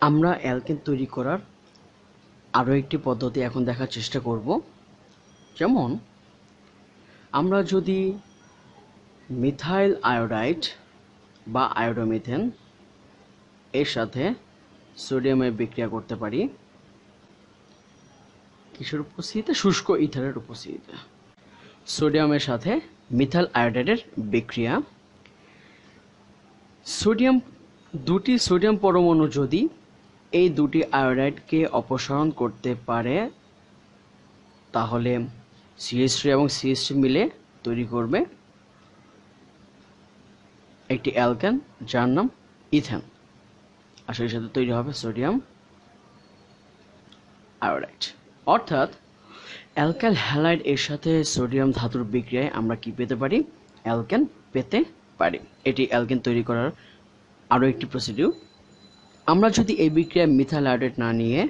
আমরা অ্যালকেন তৈরি করার আরও একটি পদ্ধতি এখন দেখার চেষ্টা করব। যেমন আমরা যদি মিথাইল আয়োডাইড বা আয়োডোমিথেন এর সাথে সোডিয়ামের বিক্রিয়া করতে পারি কিসের উপস্থিতিতে? শুষ্ক ইথারের উপস্থিতিতে। সোডিয়ামের সাথে মিথাইল আয়োডাইডের বিক্রিয়া। দুটি সোডিয়াম পরমাণু যদি এই দুটি আয়োডাইডকে অপসারণ করতে পারে তাহলে CH3 এবং CH3 মিলে তৈরি করবে একটি অ্যালকেন যার নাম ইথেন। আর সেই সাথে তৈরি হবে সোডিয়াম আয়োডাইড। অর্থাৎ অ্যালকাইল হ্যালাইড এর সাথে সোডিয়াম ধাতুর বিক্রিয়ায় আমরা কি পেতে পারি? অ্যালকেন পেতে পারি। এটি অ্যালকেন তৈরি করার আরও একটি প্রসিডিউর। আমরা যদি এই বিক্রিয়ায় মিথাইল আয়োডাইড না নিয়ে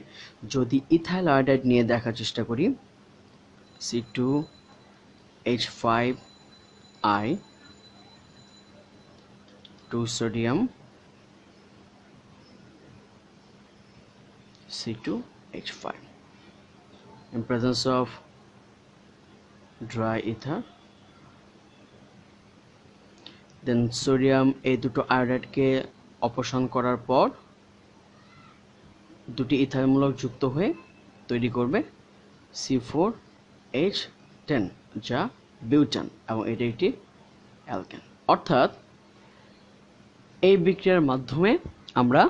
যদি ইথাইল আয়োডাইড নিয়ে দেখার চেষ্টা করি, C2H5I 2 sodium C2H5 in presence of dry ether, then sodium এই দুটো আয়োডাইডকে অপসারণ করার পর দুটি ইথাইলমূলক যুক্ত হয়ে তৈরি করবে C4H10 যা বিউটান, এবং এটি একটি অ্যালকেন। অর্থাৎ এই বিক্রিয়ার মাধ্যমে আমরা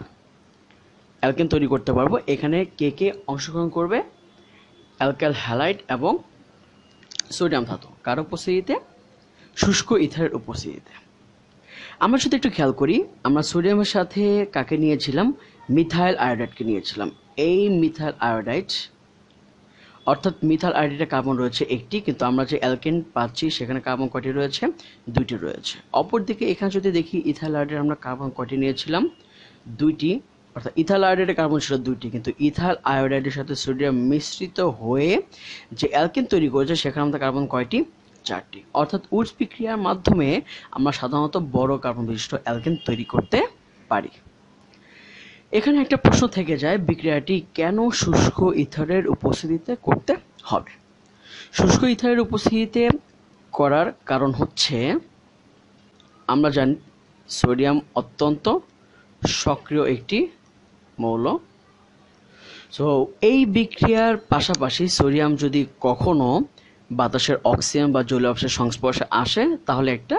অ্যালকেন তৈরি করতে পারবো। এখানে কে কে অংশগ্রহণ করবে? অ্যালকাইল হ্যালাইড এবং সোডিয়াম ধাতু। কার উপস্থিতিতে? শুষ্ক ইথারের উপস্থিতিতে। আমরা যদি একটু খেয়াল করি, আমরা সোডিয়ামের সাথে কাকে নিয়েছিলাম? মিথাইল আয়োডাইডকে নিয়েছিলাম। এই মিথাইল আয়োডাইড অর্থাৎ মিথাইল আয়োডাইডে কার্বন রয়েছে একটি, কিন্তু আমরা যে অ্যালকেন পাচ্ছি সেখানে কার্বন কয়টি রয়েছে? দুইটি রয়েছে। অপরদিকে এখানে যদি দেখি ইথাইল আয়োডাইড আমরা কার্বন কয়টি নিয়েছিলাম? দুইটি। অর্থাৎ ইথাইল আয়োডাইডে কার্বন ছিল দুইটি, কিন্তু ইথাইল আয়োডাইডের সাথে সোডিয়াম মিশ্রিত হয়ে যে অ্যালকেন তৈরি করেছে সেখানে আমাদের কার্বন কয়টি? চারটি। অর্থাৎ উডস বিক্রিয়ার মাধ্যমে আমরা সাধারণত বড় কার্বন বিশিষ্ট অ্যালকেন তৈরি করতে পারি। এখানে একটা প্রশ্ন থেকে যায়, বিক্রিয়াটি কেন শুষ্ক ইথারের উপস্থিতিতে করতে হবে? শুষ্ক ইথারের উপস্থিতিতে করার কারণ হচ্ছে, আমরা জানি সোডিয়াম অত্যন্ত সক্রিয় একটি মৌল। সো এই বিক্রিয়ার পাশাপাশি সোডিয়াম যদি কখনো বাতাসের অক্সিজেন বা জলীয় অংশের সংস্পর্শে আসে তাহলে একটা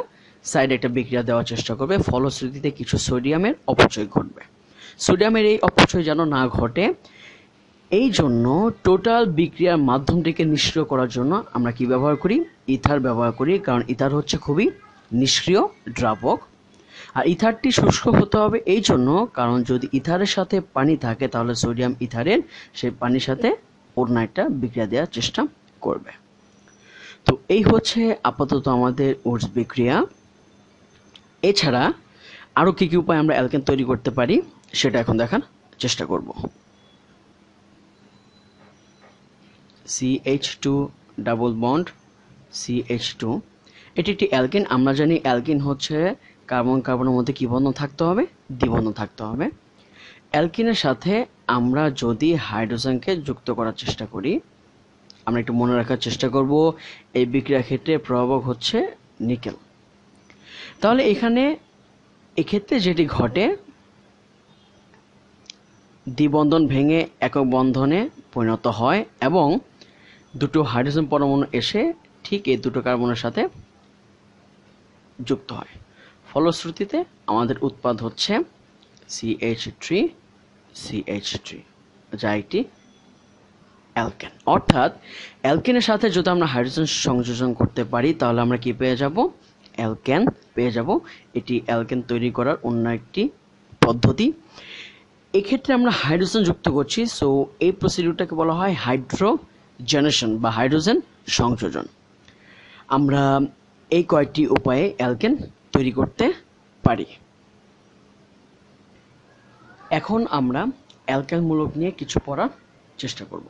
সাইডে একটা বিক্রিয়া দেওয়ার চেষ্টা করবে, ফলশ্রুতিতে কিছু সোডিয়ামের অপচয় ঘটবে। সোডিয়ামের এই অপচয় যেন না ঘটে এই জন্য টোটাল বিক্রিয়ার মাধ্যমটিকে নিষ্ক্রিয় করার জন্য আমরা কি ব্যবহার করি? ইথার ব্যবহার করি, কারণ ইথার হচ্ছে খুবই নিষ্ক্রিয় দ্রাবক। আর ইথারটি শুষ্ক হতে হবে এই জন্য, কারণ যদি ইথারের সাথে পানি থাকে তাহলে সোডিয়াম ইথারের সেই পানির সাথে অন্য একটা বিক্রিয়া দেওয়ার চেষ্টা করবে। তো এই হচ্ছে আপাতত আমাদের উডস বিক্রিয়া। এছাড়া আরও কী কী উপায় আমরা অ্যালকেন তৈরি করতে পারি সেটা এখন দেখার চেষ্টা করব। CH2 ডাবল বন্ড CH2, এটি একটি অ্যালকেন। আমরা জানি অ্যালকেন হচ্ছে কার্বন কার্বনের মধ্যে কি বন্ধন থাকতে হবে? দ্বিবন্ধন থাকতে হবে। অ্যালকেনের সাথে আমরা যদি হাইড্রোজেনকে যুক্ত করার চেষ্টা করি, আমরা একটু মনে রাখার চেষ্টা করব এই বিক্রিয়ার ক্ষেত্রে প্রভাবক হচ্ছে নিকেল। তাহলে এক্ষেত্রে যেটি ঘটে, দ্বিবন্ধন ভেঙে একক বন্ধনে পরিণত হয় এবং দুটো হাইড্রোজেন পরমাণু এসে ঠিক এই দুটো কার্বনের সাথে যুক্ত হয়। ফলশ্রুতিতে আমাদের উৎপাদ হচ্ছে CH3CH3 যা একটি অ্যালকেন। অর্থাৎ অ্যালকেনের সাথে যদি আমরা হাইড্রোজেন সংযোজন করতে পারি তাহলে আমরা কি পেয়ে যাব? অ্যালকেন পেয়ে যাব। এটি অ্যালকেন তৈরি করার অন্য একটি পদ্ধতি। এক্ষেত্রে আমরা হাইড্রোজেন যুক্ত করছি, সো এই প্রসিডিউরটাকে বলা হয় হাইড্রোজেনেশন বা হাইড্রোজেন সংযোজন। আমরা এই কয়েকটি উপায়ে অ্যালকেন তৈরি করতে পারি। এখন আমরা অ্যালকাইল মূলক নিয়ে কিছু পড়ার চেষ্টা করব।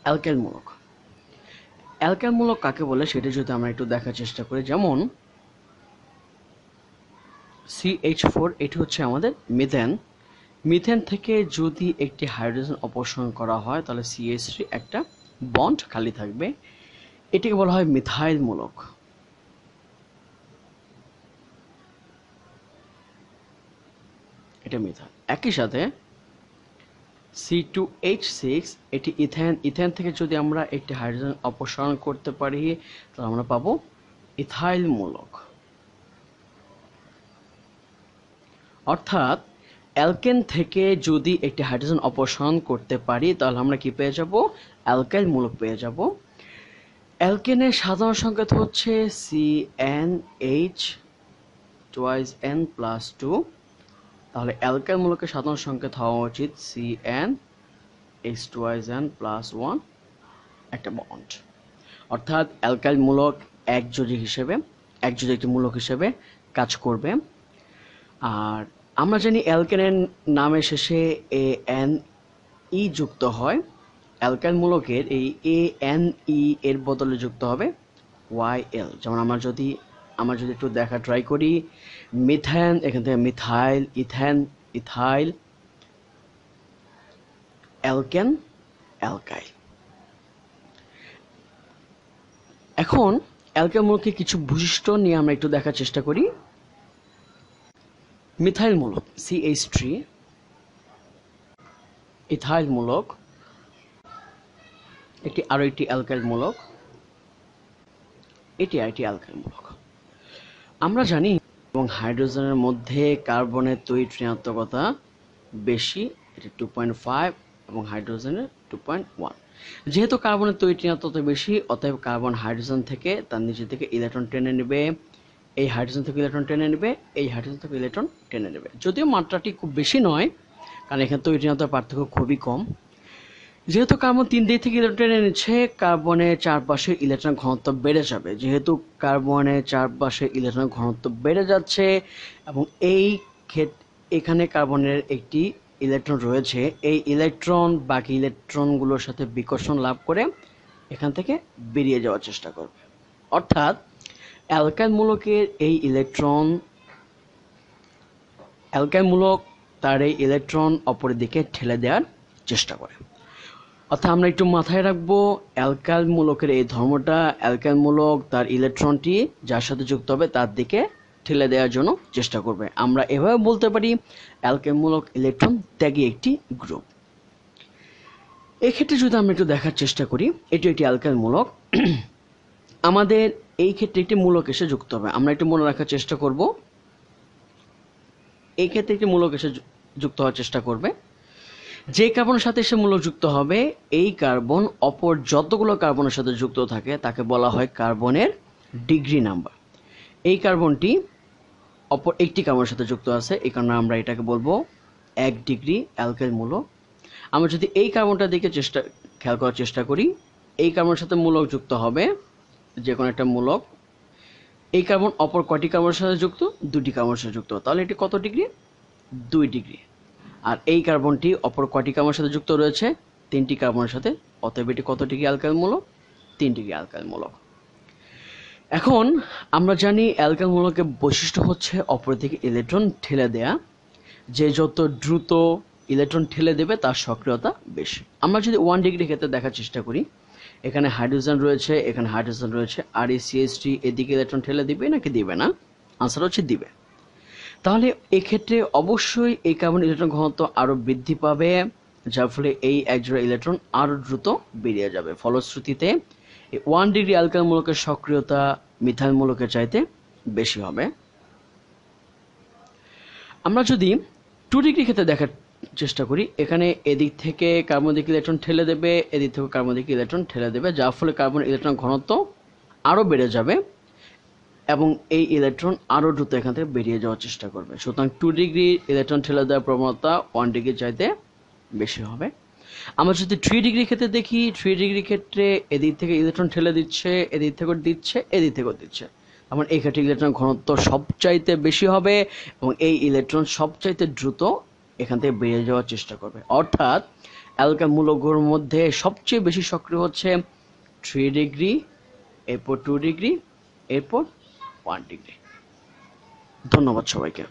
অ্যালকাইল মূলক কাকে বলে সেটা যদি আমরা একটু দেখার চেষ্টা করি, যেমন CH4 এটি হচ্ছে আমাদের মিথেন, মিথেন থেকে যদি একটি হাইড্রোজেন অপসারণ করা হয় তাহলে CH3 একটা বন্ড খালি থাকবে, এটাকে বলা হয় মিথাইল মূলক। এটা মিথাইল। একই সাথে C2H6 এটি ইথেন, ইথেন থেকে যদি আমরা একটি হাইড্রোজেন অপসারণ করতে পারি তাহলে আমরা পাবো ইথাইল মূলক। অর্থাৎ অ্যালকেন থেকে যদি একটি হাইড্রোজেন অপসারণ করতে পারি তাহলে আমরা কি পেয়ে যাব? অ্যালকাইল মূলক পেয়ে যাব। অ্যালকেনের সাধারণ সংকেত হচ্ছে CnH twice n plus 2, তাহলে অ্যালকাইল মূলকের সাধারণ সংকেত হওয়া উচিত CnH twice n plus 1, একটা বন্ড। অর্থাৎ অ্যালকাইল মূলক একযোজী একটি মূলক হিসেবে কাজ করবে। আর আমরা জানি অ্যালকেনের নামের শেষে ANE যুক্ত হয়, অ্যালকাইল মূলকের এই ANE এর বদলে যুক্ত হবে YL। যেমন আমরা যদি একটু দেখা ট্রাই করি, মিথেন, এখান থেকে methyl, ethane, ethyl, alkane, alkyl. এখন অ্যালকাইল মূলকের কিছু বৈশিষ্ট্য নিয়ে আমরা একটু দেখার চেষ্টা করি। মিথাইল মূলক CH3, ইথাইল মূলক আরো একটি অ্যালকাইল মূলক, এটি আরেকটি অ্যালকাইল মূলক। আমরা জানি এবং হাইড্রোজেনের মধ্যে কার্বনের তড়িৎ ঋণাত্মকতা বেশি, এটি 2.5 এবং হাইড্রোজেনের 2.1। যেহেতু কার্বনের তড়িৎ ঋণাত্মকতা বেশি, অতএব কার্বন হাইড্রোজেন থেকে তার নিচে থেকে ইলেকট্রন টেনে নেবে, এই হাইড্রোজেন থেকে ইলেকট্রন টেনে নেবে, এই হাইড্রোজেন থেকে ইলেকট্রন টেনে নেবে। যদিও মাত্রাটি খুব বেশি নয়, কারণ এখানে তড়িৎ ঋণাত্মকতার পার্থক্য খুবই কম। যেহেতু কার্বন 3 দিক থেকে ইলেকট্রন টেনে নিচ্ছে, কার্বনের চারপাশে ইলেকট্রন ঘনত্ব বেড়ে যাবে। যেহেতু কার্বনের চারপাশে ইলেকট্রন ঘনত্ব বেড়ে যাচ্ছে এবং এখানে কার্বনের একটি ইলেকট্রন রয়েছে, এই ইলেকট্রন বাকি ইলেকট্রনগুলোর সাথে বিকর্ষণ লাভ করে এখান থেকে বেরিয়ে যাওয়ার চেষ্টা করবে। অর্থাৎ অ্যালকাইল মূলকের এই অ্যালকাইল মূলক তার এই ইলেকট্রন অপরের দিকে ঠেলে দেওয়ার চেষ্টা করে। অর্থাৎ আমরা একটু মাথায় রাখবো অ্যালকাইল মূলকের এই ধর্মটা, অ্যালকাইল মূলক তার ইলেকট্রনটি যার সাথে যুক্ত হবে তার দিকে ঠেলে দেওয়ার জন্য চেষ্টা করবে। আমরা এভাবে বলতে পারি অ্যালকাইল মূলক ইলেকট্রন ত্যাগী একটি গ্রুপ। এক্ষেত্রে যদি আমরা একটু দেখার চেষ্টা করি, এটি একটি অ্যালকাইল মূলক, আমাদের এই ক্ষেত্রে একটি মূলক এসে যুক্ত হবে। আমরা একটু মনে রাখার চেষ্টা করব, এই ক্ষেত্রে একটি মূলক এসে যুক্ত হওয়ার চেষ্টা করবে। যে কার্বনের সাথে সে মূলক যুক্ত হবে, এই কার্বন অপর যতগুলো কার্বনের সাথে যুক্ত থাকে তাকে বলা হয় কার্বনের ডিগ্রি নাম্বার। এই কার্বনটি অপর একটি কার্বনের সাথে যুক্ত আছে, এই কারণে আমরা এটাকে বলবো 1 ডিগ্রি অ্যালকাইল মূলক। আমরা যদি এই কার্বনটার দিকে খেয়াল করার চেষ্টা করি, এই কার্বনের সাথে মূলক যুক্ত হবে যে কোনো একটা মূলক, এই কার্বন অপর কয়টি কার্বনের সাথে যুক্ত? 2টি কার্বনের সাথে যুক্ত, তাহলে এটি কত ডিগ্রি? 2 ডিগ্রি। আর এই কার্বনটি অপর কয়টি কার্বনের সাথে যুক্ত রয়েছে? 3টি কার্বনের সাথে, অতএব এটি কত ডিগ্রি অ্যালকাইল মূলক? 3 ডিগ্রি অ্যালকাইল মূলক। এখন আমরা জানি অ্যালকাইল মূলকের বৈশিষ্ট্য হচ্ছে অপর দিকে ইলেকট্রন ঠেলে দেয়া, যে যত দ্রুত ইলেকট্রন ঠেলে দেবে তার সক্রিয়তা বেশি। আমরা যদি 1 ডিগ্রি ক্ষেত্রে দেখার চেষ্টা করি, এখানে হাইড্রোজেন রয়েছে, এখানে হাইড্রোজেন রয়েছে, আর এই CH3 এদিকে ইলেকট্রন ঠেলে দিবে নাকি দিবে না? আনসার হচ্ছে দিবে। তাহলে এক্ষেত্রে অবশ্যই এই কার্বন ইলেকট্রন ঘনত্ব আরো বৃদ্ধি পাবে, যার ফলে এই একজোড়া ইলেকট্রন আরো দ্রুত বেরিয়ে যাবে। ফলশ্রুতিতে 1 ডিগ্রি অ্যালকাইল মূলকের সক্রিয়তা মিথাইল মূলকের চাইতে বেশি হবে। আমরা যদি 2 ডিগ্রি ক্ষেত্রে দেখার চেষ্টা করি, এখানে এদিক থেকে কার্বন দিকে ইলেকট্রন ঠেলে দেবে, এদিক থেকে কার্বন দিকে ইলেকট্রন ঠেলে দেবে, যার ফলে কার্বন ইলেকট্রন ঘনত্ব আরো বেড়ে যাবে এবং এই ইলেকট্রন আরো দ্রুত এখান থেকে বেরিয়ে যাওয়ার চেষ্টা করবে। সুতরাং 2 ডিগ্রি ইলেকট্রন ঠেলে দেওয়ার প্রবণতা 1 ডিগ্রি চাইতে বেশি হবে। আমরা যদি 3 ডিগ্রি ক্ষেত্রে দেখি, 3 ডিগ্রি ক্ষেত্রে এদিক থেকে ইলেকট্রন ঠেলে দিচ্ছে, এদিক থেকে দিচ্ছে, এদিক থেকেও দিচ্ছে, এমন এই ক্ষেত্রে ইলেকট্রন ঘনত্ব সবচাইতে বেশি হবে এবং এই ইলেকট্রন সবচাইতে দ্রুত এখান থেকে বেরিয়ে যাওয়ার চেষ্টা করবে। অর্থাৎ অ্যালকাইল মূলকগুলোর মধ্যে সবচেয়ে বেশি সক্রিয় হচ্ছে 3 ডিগ্রি, এরপর 2 ডিগ্রি, এরপর 1 ডিগ্রি। ধন্যবাদ সবাইকে।